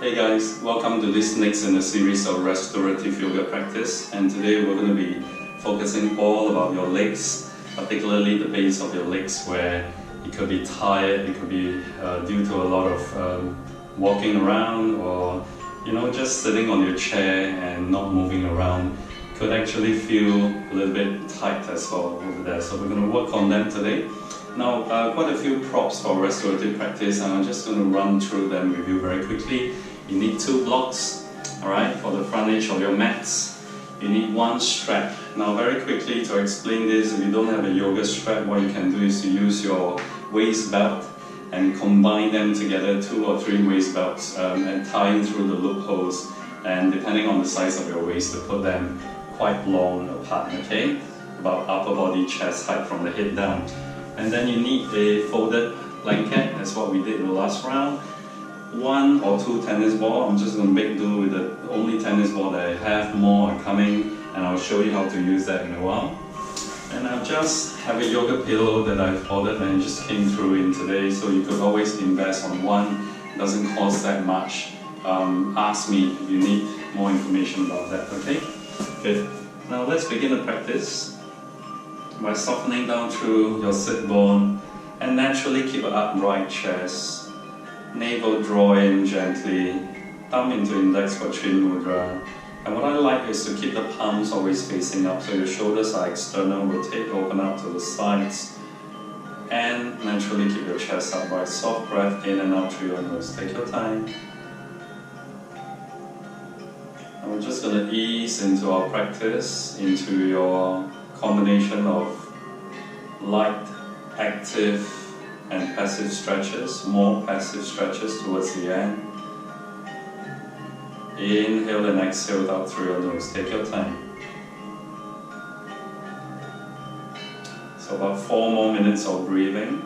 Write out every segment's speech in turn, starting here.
Hey guys, welcome to this next in a series of restorative yoga practice, and today we're going to be focusing all about your legs, particularly the base of your legs, where it could be tired, it could be due to a lot of walking around, or just sitting on your chair and not moving around. Could actually feel a little bit tight as well over there, so we're going to work on them today. Now, quite a few props for restorative practice, and I'm just going to run through them with you very quickly. You need 2 blocks, alright, for the front edge of your mats. You need 1 strap. Now, very quickly to explain this, if you don't have a yoga strap, what you can do is to use your waist belt and combine them together, 2 or 3 waist belts, and tie in through the loopholes, and depending on the size of your waist, to put them quite long apart, okay? About upper body, chest height from the head down. And then you need a folded blanket, that's what we did in the last round. 1 or 2 tennis balls. I'm just going to make do with the only tennis ball that I have. More are coming, and I'll show you how to use that in a while. And I just have a yoga pillow that I've ordered and just came through in today, so you could always invest on one. It doesn't cost that much. Ask me if you need more information about that, okay? Good. Now let's begin the practice by softening down through your sit bone and naturally keep an upright chest. Navel draw in gently, thumb into index for chin mudra. And what I like is to keep the palms always facing up, so your shoulders are external, rotate, open out to the sides. And naturally keep your chest upright. Soft breath in and out through your nose. Take your time. And we're just going to ease into our practice, into your combination of light, active, and passive stretches, more passive stretches towards the end. Inhale and exhale out through your nose. Take your time. So about 4 more minutes of breathing.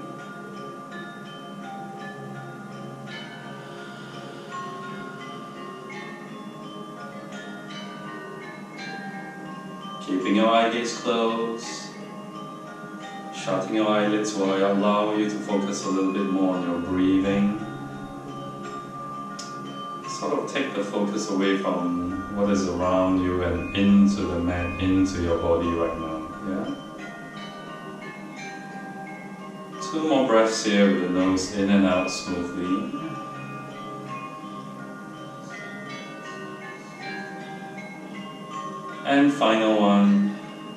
Keeping your eye gaze closed. Shutting your eyelids will allow you to focus a little bit more on your breathing. Sort of take the focus away from what is around you and into the mat, into your body right now. Yeah? 2 more breaths here with the nose in and out smoothly. And final one.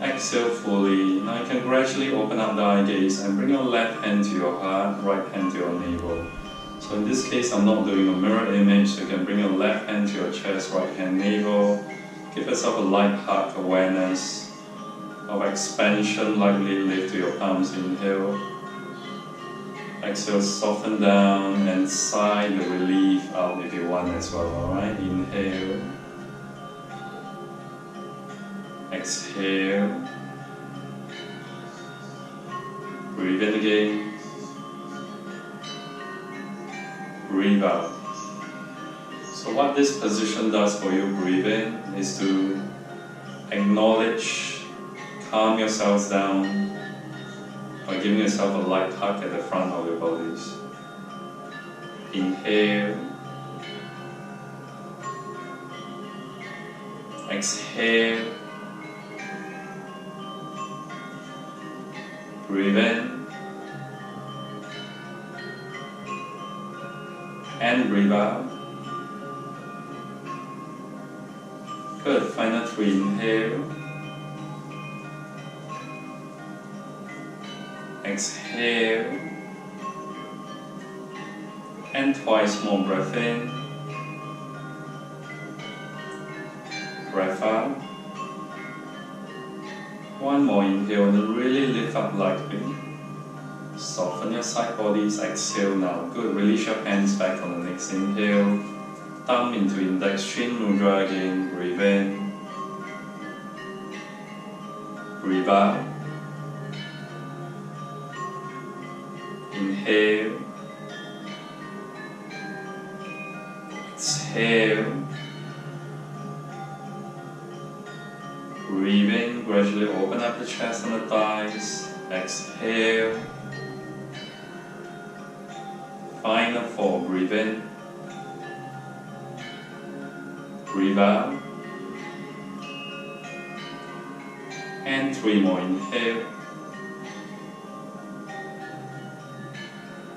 Exhale fully. Now you can gradually open up the eye gaze and bring your left hand to your heart, right hand to your navel. So in this case, I'm not doing a mirror image, so you can bring your left hand to your chest, right hand navel. Give yourself a light heart awareness of expansion, lightly lift to your palms, inhale. Exhale, soften down and sigh the relief out if you want as well, alright? Inhale. Exhale. Breathe in again. Breathe out. So what this position does for you, breathe in, is to acknowledge, calm yourselves down by giving yourself a light hug at the front of your bodies. Inhale. Exhale. Breathe in and breathe out. Good. Final 3. Inhale. Exhale. And twice more breath in. Breath out. 1 more inhale and then really lift up lightly. Soften your side bodies. Exhale now. Good. Release your hands back on the next inhale. Thumb into index, chin mudra again. Breathe in. Breathe out. Inhale. Exhale. Breathe in, gradually open up the chest and the thighs. Exhale. Final 4, breathe in. breathe out, and 3 more, inhale,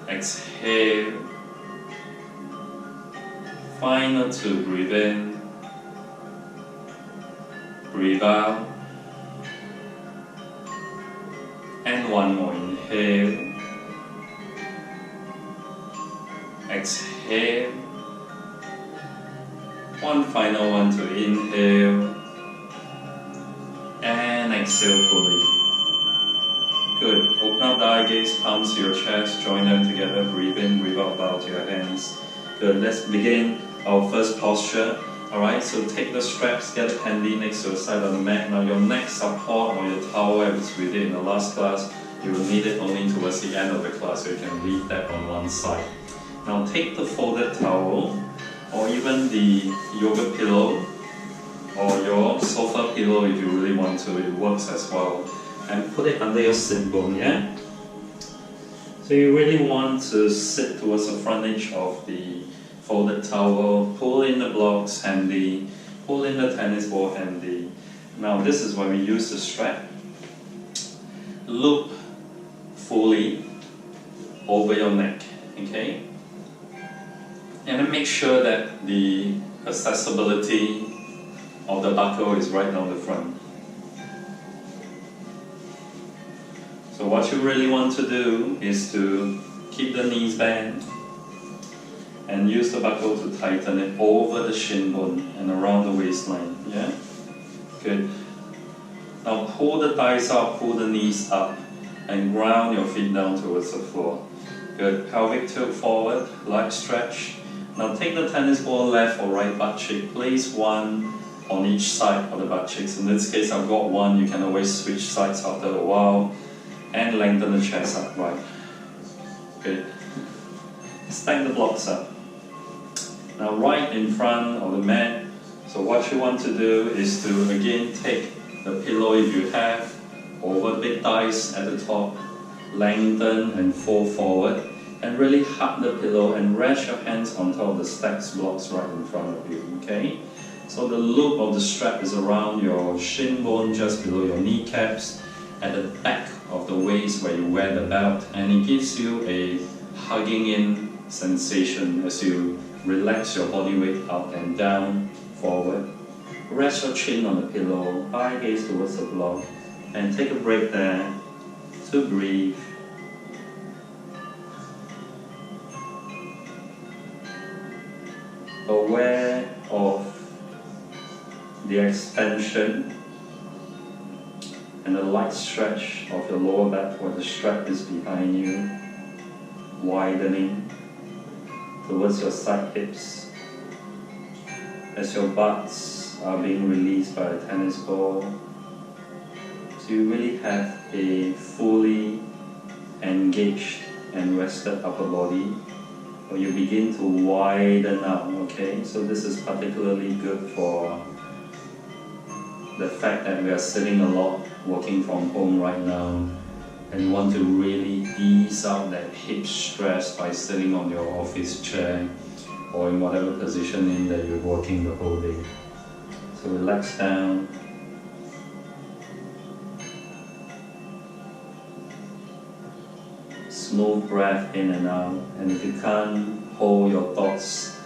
exhale, final 2, breathe in, breathe out, and 1 more, inhale, exhale, one final one to inhale, and exhale fully. Good. Open up the eye gaze, palms to your chest, join them together, breathe in, breathe out, bow to your hands. Good. Let's begin our first posture. Alright, so take the straps, get it handy next to the side of the mat. Now your neck support or your towel, as we did in the last class, you will need it only towards the end of the class, so you can leave that on one side. Now take the folded towel, or even the yoga pillow, or your sofa pillow if you really want to, it works as well. And put it under your sit bone, yeah? So you really want to sit towards the front edge of the folded towel, pull in the blocks handy, pull in the tennis ball handy. Now this is when we use the strap. Loop fully over your neck, okay? And then make sure that the accessibility of the buckle is right down the front. So what you really want to do is to keep the knees bent and use the buckle to tighten it over the shin bone and around the waistline, yeah? Good. Now pull the thighs up, pull the knees up, and ground your feet down towards the floor. Good. Pelvic tilt forward, light stretch. Now take the tennis ball left or right butt cheek. Place one on each side of the butt cheeks. In this case, I've got one. You can always switch sides after a while. And lengthen the chest upright. Good. Stack the blocks up. Now right in front of the mat. So what you want to do is to again take the pillow if you have over big thighs at the top. Lengthen and fold forward. And really hug the pillow and rest your hands on top of the stacked blocks right in front of you. Okay? So the loop of the strap is around your shin bone, just below your kneecaps, at the back of the waist where you wear the belt, and it gives you a hugging in sensation as you relax your body weight up and down, forward. Rest your chin on the pillow, eye gaze towards the block, and take a break there to breathe. Aware of the expansion and a light stretch of your lower back where the strap is behind you, widening towards your side hips as your butts are being released by a tennis ball. So you really have a fully engaged and rested upper body, where you begin to widen out, okay? So this is particularly good for the fact that we are sitting a lot, working from home right now, and you want to really ease out that hip stress by sitting on your office chair or in whatever position in that you're working the whole day. So relax down. Smooth breath in and out, and if you can't hold your thoughts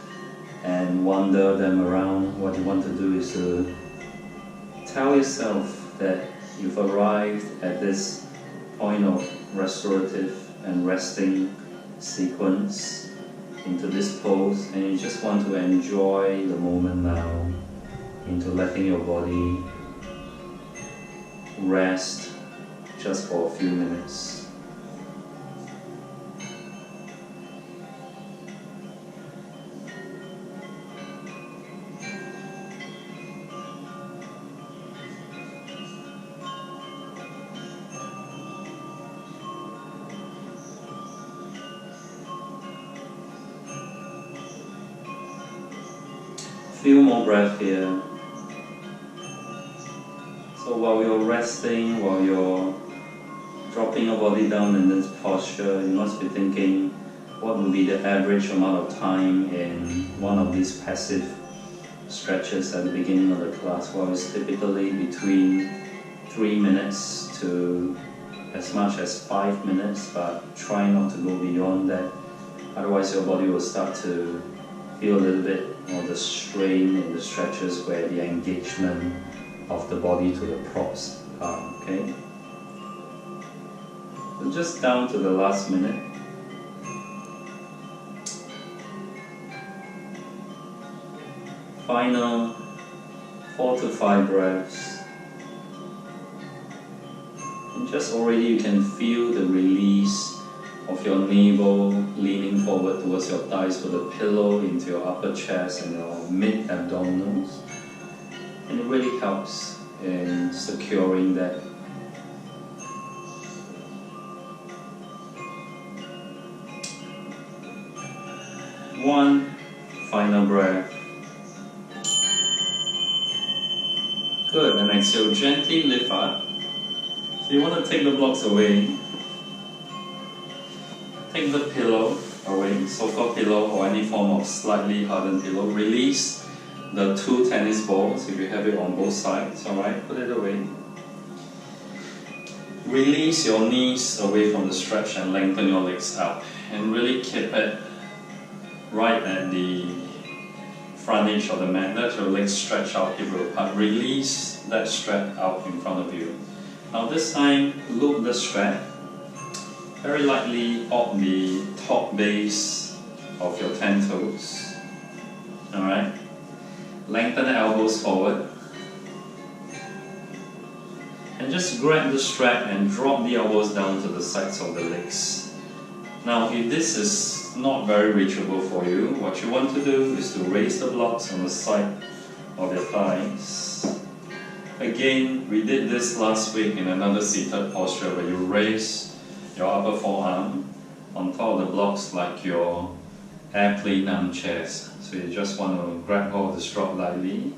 and wander them around, what you want to do is to tell yourself that you've arrived at this point of restorative and resting sequence into this pose, and you just want to enjoy the moment now, into letting your body rest just for a few minutes. Few more breath here. So while you're resting, while you're dropping your body down in this posture, you must be thinking what would be the average amount of time in one of these passive stretches at the beginning of the class. Well, it's typically between 3 minutes to as much as 5 minutes, but try not to go beyond that. Otherwise your body will start to feel a little bit of the strain in the stretches where the engagement of the body to the props are, okay? So just down to the last minute. Final 4 to 5 breaths. And just already you can feel the release of your navel leaning forward towards your thighs with a pillow into your upper chest and your mid-abdominals. And it really helps in securing that. One final breath. Good, and exhale, gently lift up. So you want to take the blocks away. Take the pillow away, sofa pillow or any form of slightly hardened pillow. Release the 2 tennis balls if you have it on both sides, alright? Put it away. Release your knees away from the stretch and lengthen your legs out. And really keep it right at the front edge of the mat. Let your legs stretch out hip width apart. Release that strap out in front of you. Now this time, loop the strap very lightly on the top base of your 10 toes. Alright? Lengthen the elbows forward. And just grab the strap and drop the elbows down to the sides of the legs. Now if this is not very reachable for you, what you want to do is to raise the blocks on the side of your thighs. Again, we did this last week in another seated posture where you raise your upper forearm on top of the blocks like your airplane armchairs. So you just want to grab hold of the strap lightly,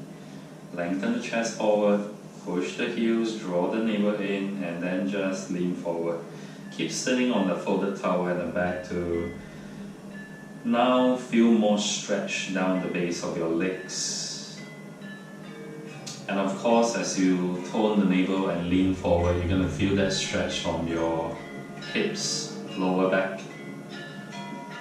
lengthen the chest forward, push the heels, draw the navel in, and then just lean forward. Keep sitting on the folded towel at the back to now feel more stretch down the base of your legs. And of course, as you tone the navel and lean forward, you're going to feel that stretch from your hips, lower back,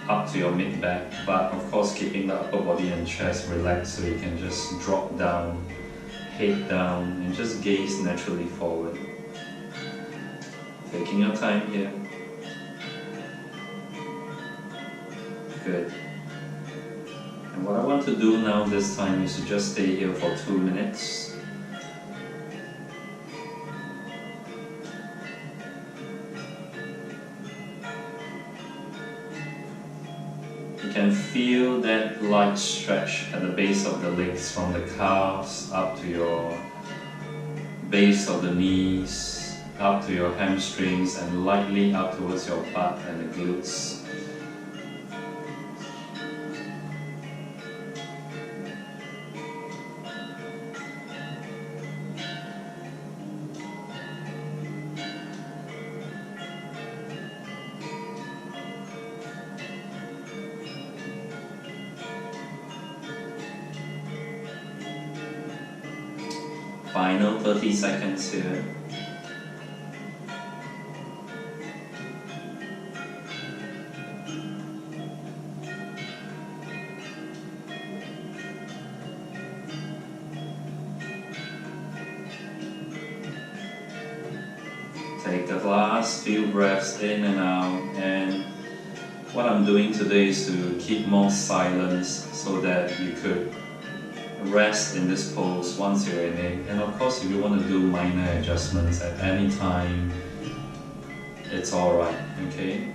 up to your mid back, but of course keeping the upper body and chest relaxed so you can just drop down, head down, and just gaze naturally forward. Taking your time here. Good. And what I want to do now this time is to just stay here for 2 minutes. You can feel that light stretch at the base of the legs from the calves up to your base of the knees, up to your hamstrings, and lightly up towards your butt and the glutes. Final 30 seconds here. Take the last few breaths in and out, and what I'm doing today is to keep more silence so that you could rest in this pose once you're in it. And of course, if you want to do minor adjustments at any time, it's alright, okay?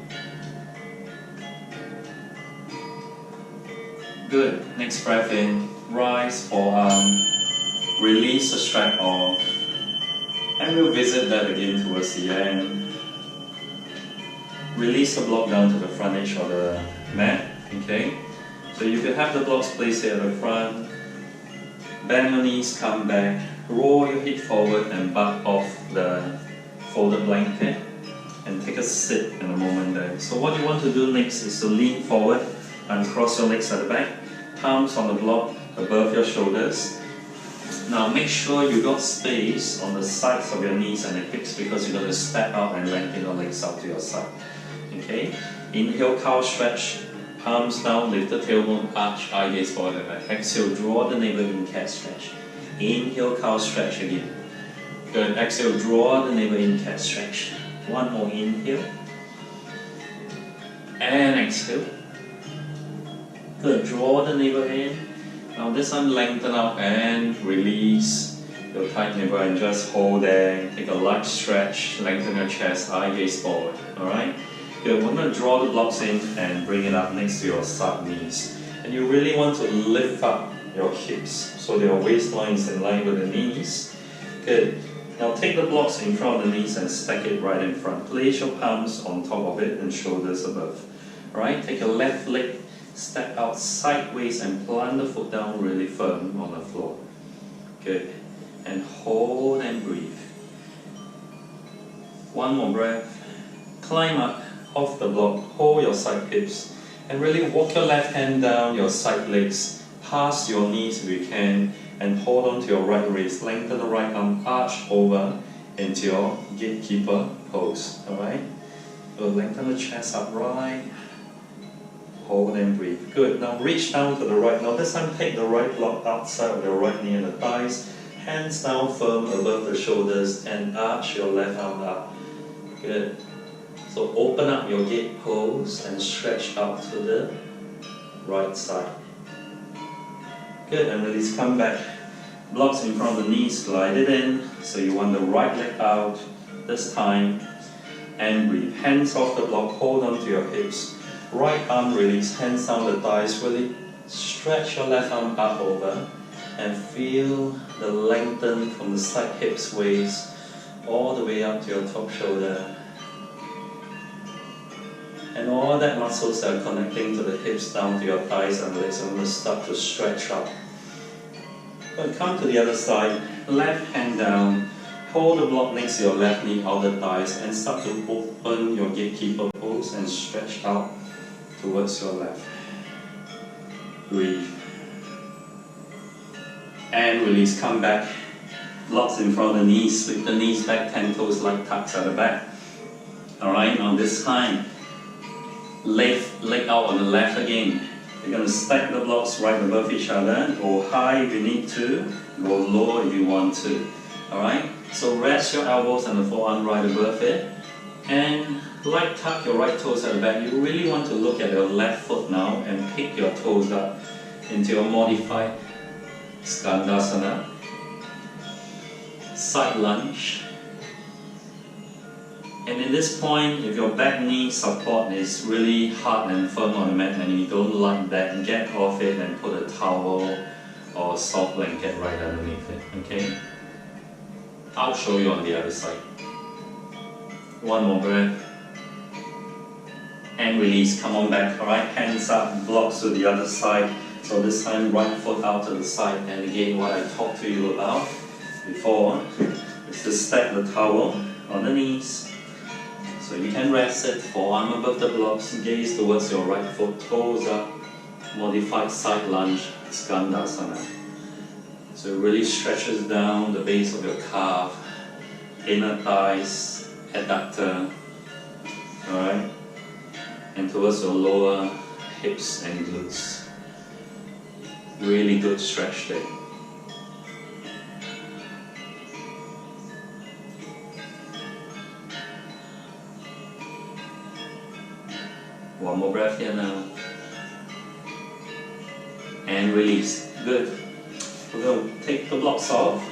Good. Next breath in, rise, forearm, release the strap off, and we'll visit that again towards the end. Release the block down to the front edge of the mat, okay? So you can have the blocks placed here at the front. Bend your knees, come back, roll your head forward and butt off the folded blanket and take a sit in a moment there. So what you want to do next is to lean forward and cross your legs at the back, palms on the block above your shoulders. Now make sure you got space on the sides of your knees and the hips because you're going to step out and lengthen your legs out to your side. Okay? Inhale, cow stretch, palms down, lift the tailbone, arch, eye gaze forward and back. Exhale, draw the navel in, cat stretch. Inhale, cow stretch again. Good. Exhale, draw the navel in, cat stretch. One more inhale. And exhale. Good. Draw the navel in. Now this time lengthen out and release your tight navel and just hold there. Take a light stretch, lengthen your chest, eye gaze forward. Alright? Good. We're going to draw the blocks in and bring it up next to your side knees. And you really want to lift up your hips so your waistline is in line with the knees. Good. Now take the blocks in front of the knees and stack it right in front. Place your palms on top of it and shoulders above. Alright? Take your left leg, step out sideways and plant the foot down really firm on the floor. Good. And hold and breathe. One more breath. Climb up off the block, hold your side hips and really walk your left hand down your side legs, past your knees if you can, and hold on to your right wrist. Lengthen the right arm, arch over into your gatekeeper pose. Alright? So lengthen the chest upright. Hold and breathe. Good. Now reach down to the right. Now this time take the right block outside of your right knee and the thighs. Hands down firm above the shoulders and arch your left arm up. Good. So open up your gate pose and stretch out to the right side. Good. And release. Come back. Blocks in front of the knees. Glide it in. So you want the right leg out this time. And breathe. Hands off the block. Hold on to your hips. Right arm release, hands down the thighs, really stretch your left arm up over and feel the lengthen from the side hips, waist, all the way up to your top shoulder. And all that muscles that are connecting to the hips down to your thighs and legs are going to start to stretch up. But come to the other side, left hand down, hold the block next to your left knee, outer thighs, and start to open your gatekeeper pose and stretch out towards your left. Breathe. And release. Come back. Blocks in front of the knees. Sweep the knees back. 10 toes like tucks at the back. Alright, now this time, left leg out on the left again. You're going to stack the blocks right above each other. Go high if you need to. Go low if you want to. Alright? So rest your elbows and the forearm right above it. And light tuck your right toes at the back. You really want to look at your left foot now and pick your toes up into your modified Skandasana. Side lunge. And in this point, if your back knee support is really hard and firm on the mat and you don't like that, get off it and put a towel or a soft blanket right underneath it. Okay? I'll show you on the other side. One more breath. And release. Come on back. Alright, hands up, blocks to the other side. So this time, right foot out to the side. And again, what I talked to you about before is to stack the towel on the knees. So you can rest it, forearm above the blocks, gaze towards your right foot, toes up, modified side lunge, Skandasana. So it really stretches down the base of your calf, inner thighs, adductor, alright, and towards your lower hips and glutes. Really good stretch there. One more breath here now. And release. Good. We're going to take the blocks off.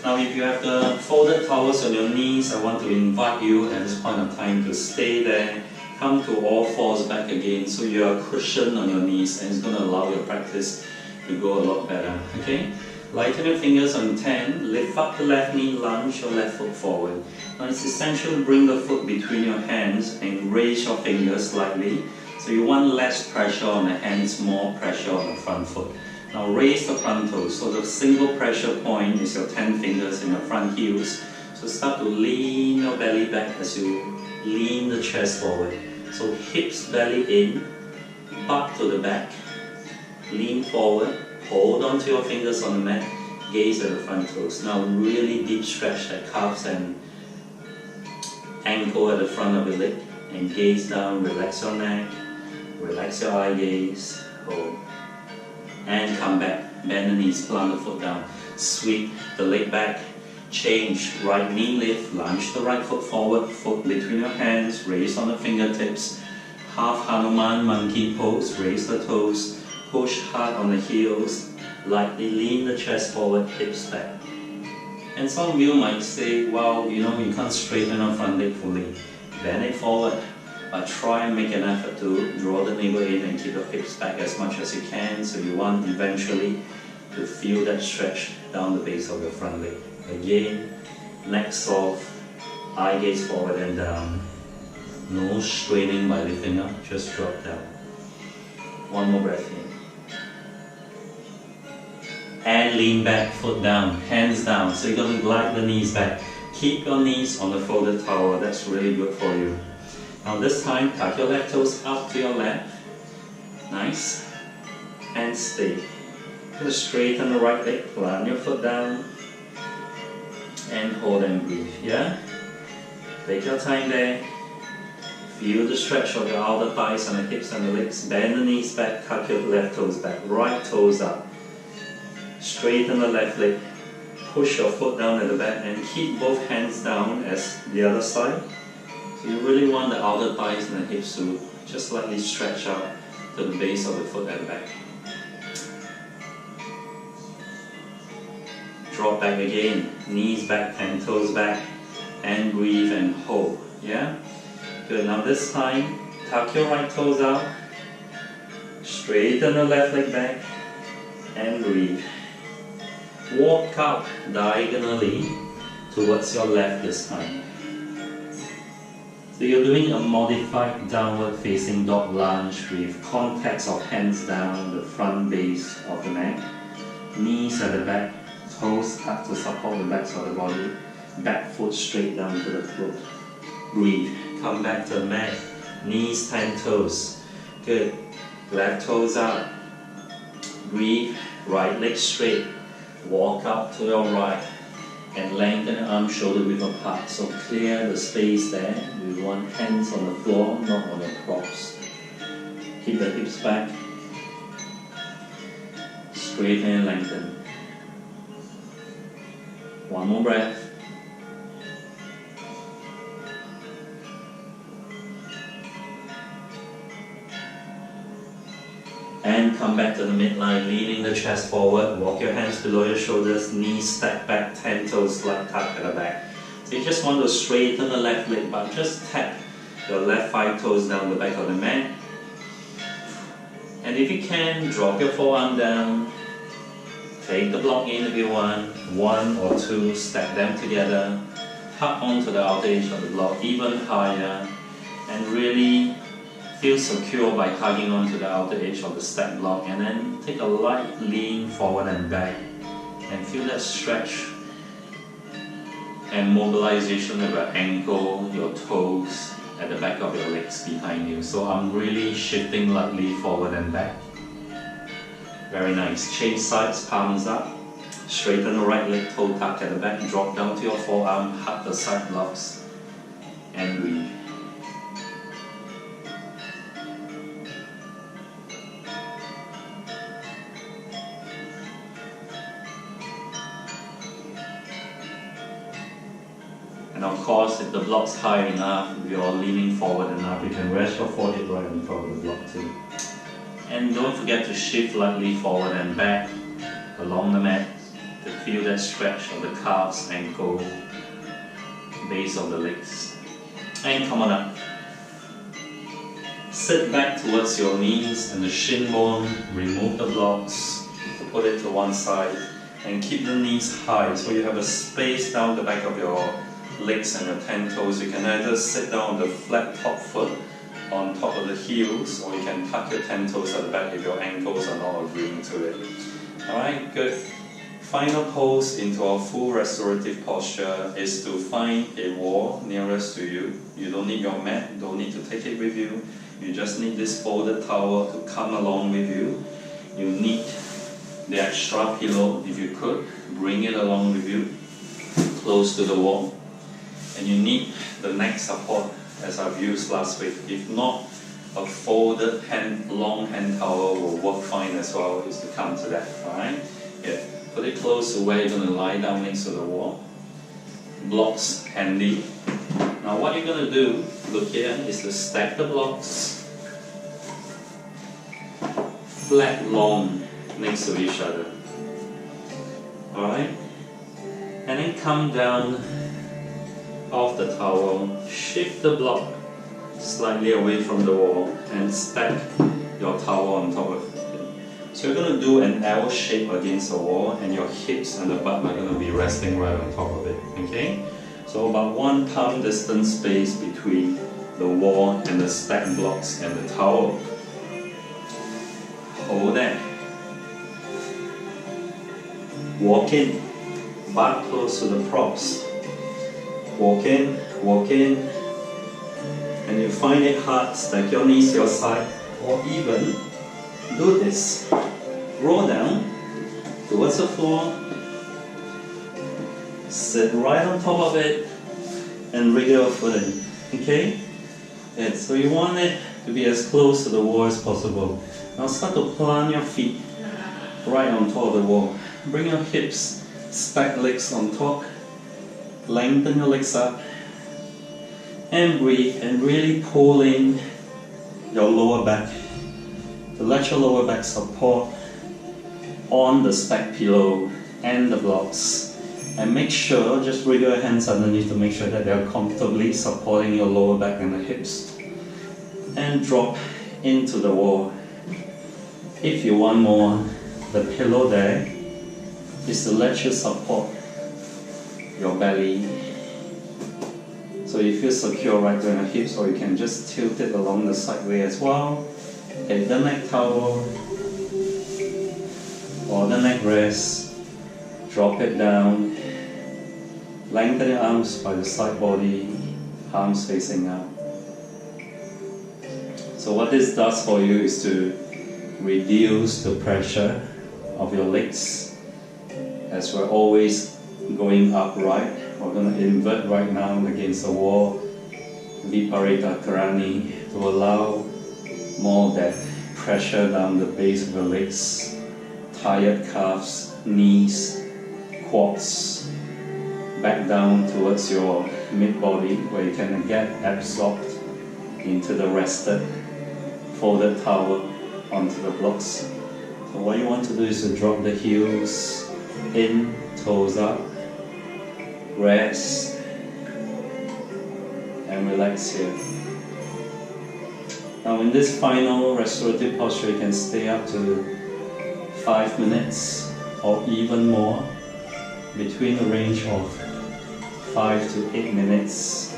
Now if you have the folded towels on your knees, I want to invite you at this point of time to stay there. Come to all fours back again so you are cushioned on your knees and it's going to allow your practice to go a lot better. Okay? Lighten your fingers on 10, lift up the left knee, lunge your left foot forward. Now it's essential to bring the foot between your hands and raise your fingers slightly. So you want less pressure on the hands, more pressure on the front foot. Now raise the front toes. So the single pressure point is your 10 fingers in your front heels. So start to lean your belly back as you lean the chest forward. So hips, belly in, butt to the back. Lean forward, hold on to your fingers on the mat, gaze at the front toes. Now really deep stretch that calves and ankle at the front of your leg, and gaze down, relax your neck, relax your eye gaze, hold. And come back, bend the knees, plant the foot down, sweep the leg back, change, right knee lift, lunge the right foot forward, foot between your hands, raise on the fingertips, half Hanuman monkey pose, raise the toes, push hard on the heels, lightly lean the chest forward, hips back. And some of you might say, well, you can't straighten your front leg fully. Bend it forward, but try and make an effort to draw the navel in and keep your hips back as much as you can, so you want eventually to feel that stretch down the base of your front leg. Again, neck soft, eye gaze forward and down. No straining by lifting up, just drop down. One more breath in. And lean back, foot down, hands down. So you're going to glide the knees back. Keep your knees on the folded towel, that's really good for you. Now this time, tuck your left toes up to your left. Nice. And stay. Just straighten the right leg, plant your foot down. And hold and breathe, yeah? Take your time there. Feel the stretch of your outer thighs and the hips and the legs. Bend the knees back, tuck your left toes back, right toes up. Straighten the left leg. Push your foot down at the back and keep both hands down as the other side. So you really want the outer thighs and the hips to just slightly stretch out to the base of the foot at the back. Drop back again, knees back and toes back, and breathe and hold, yeah? Good, now this time, tuck your right toes out, straighten the left leg back, and breathe. Walk up diagonally towards your left this time. So you're doing a modified downward facing dog lunge with contacts of hands down the front base of the neck, knees at the back, toes tucked to support the backs of the body, back foot straight down to the floor. Breathe, come back to the mat, knees 10 toes. Good, left toes out. Breathe, right leg straight, walk up to your right and lengthen the arm shoulder width apart. So clear the space there. We want hands on the floor, not on the props. Keep the hips back, straighten and lengthen. One more breath. And come back to the midline, leaning the chest forward. Walk your hands below your shoulders, knees stack back, 10 toes slight tuck at the back. So you just want to straighten the left leg, but just tap your left 5 toes down the back of the mat. And if you can, drop your forearm down. Take the block in if you want, 1 or 2, stack them together, tuck onto the outer edge of the block even higher, and really feel secure by hugging onto the outer edge of the stack block, and then take a light lean forward and back, and feel that stretch and mobilization of your ankle, your toes, at the back of your legs behind you. So I'm really shifting lightly forward and back. Very nice. Change sides, palms up. Straighten the right leg, toe tuck at the back. Drop down to your forearm, hug the side blocks, and breathe. And of course, if the block's high enough, if you're leaning forward enough, you can rest your forehead right on top of the block too. And don't forget to shift lightly forward and back along the mat to feel that stretch of the calves, ankle, base of the legs. And come on up. Sit back towards your knees and the shin bone. Remove the blocks, put it to one side, and keep the knees high so you have a space down the back of your legs and your 10 toes. You can either sit down on the flat top foot on top of the heels, or you can tuck your 10 toes at the back if your ankles are not agreeing to it. Alright, good. Final pose into our full restorative posture is to find a wall nearest to you. You don't need your mat, don't need to take it with you. You just need this folded towel to come along with you. you need the extra pillow, if you could, bring it along with you, close to the wall. And you need the neck support, as I've used last week. If not, a folded long hand towel will work fine as well, is to come to that, alright? Yeah. Put it close to where you're going to lie down next to the wall. Blocks handy. Now what you're going to do, look here, is to stack the blocks flat long next to each other. Alright? And then come down off the towel, shift the block slightly away from the wall and stack your towel on top of it. So you're going to do an L shape against the wall, and your hips and the butt are going to be resting right on top of it. Okay? So about 1 palm distance space between the wall and the stacked blocks and the towel. Hold that. Walk in, butt close to the props. Walk in, and you find it hard, stack your knees to your side, or even do this. Roll down towards the floor, sit right on top of it, and wriggle your foot in. Okay? And so you want it to be as close to the wall as possible. Now start to plant your feet right on top of the wall. Bring your hips, stack legs on top, lengthen your legs up, and breathe, and really pull in your lower back to let your lower back support on the stack pillow and the blocks. And make sure, just wriggle your hands underneath to make sure that they are comfortably supporting your lower back and the hips. And drop into the wall. If you want more, the pillow there is to let you support your belly. So you feel secure right there in the hips, or you can just tilt it along the sideway as well. Take the neck towel or the neck rest, drop it down, lengthen your arms by the side body, palms facing out. So what this does for you is to reduce the pressure of your legs, as we're always going upright. We're going to invert right now against the wall, Viparita Karani, to allow more of that pressure down the base of your legs, tired calves, knees, quads, back down towards your mid-body, where you can get absorbed into the rested, folded towel onto the blocks. So what you want to do is to drop the heels in, toes up, rest, and relax here. Now in this final restorative posture, you can stay up to 5 minutes or even more, between the range of 5 to 8 minutes.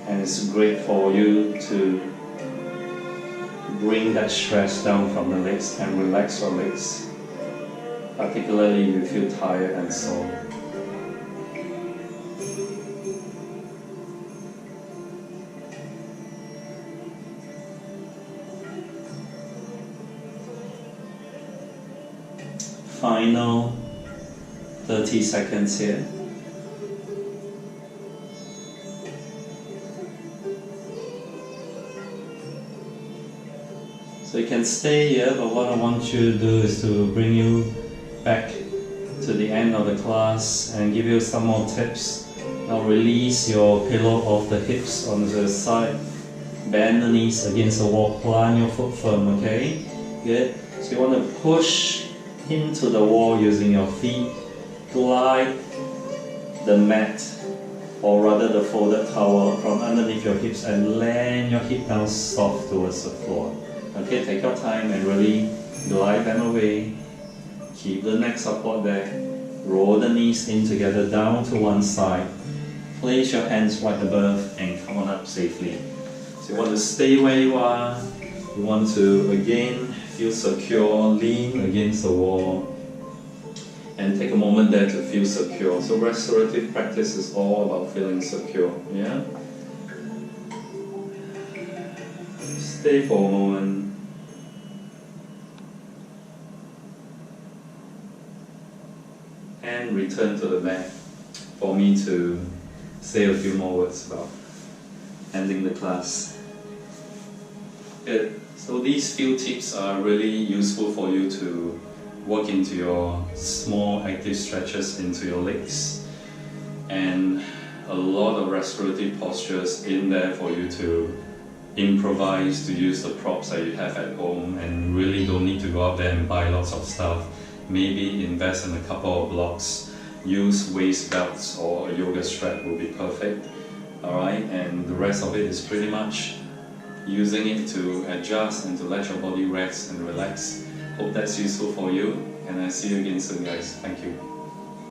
And it's great for you to bring that stress down from the legs and relax your legs, particularly if you feel tired and sore. Final 30 seconds here. So you can stay here, but what I want you to do is to bring you back to the end of the class and give you some more tips. Now release your pillow off the hips onto the side. Bend the knees against the wall, plant your foot firm, okay? Good. So you want to push into the wall using your feet. Glide the mat, or rather the folded towel, from underneath your hips and land your hip down soft towards the floor. Okay, take your time and really glide them away. Keep the neck support there. Roll the knees in together down to one side. Place your hands right above and come on up safely. So you want to stay where you are. You want to again feel secure, lean against the wall, and take a moment there to feel secure. So restorative practice is all about feeling secure. Yeah? Stay for a moment. and return to the mat for me to say a few more words about ending the class. Good. So these few tips are really useful for you to work into your small active stretches into your legs, and a lot of restorative postures in there for you to improvise, to use the props that you have at home, and really don't need to go out there and buy lots of stuff. Maybe invest in a couple of blocks, use waist belts or a yoga strap will be perfect. Alright, and the rest of it is pretty much using it to adjust and to let your body rest and relax. Hope that's useful for you, and I'll see you again soon, guys. Thank you.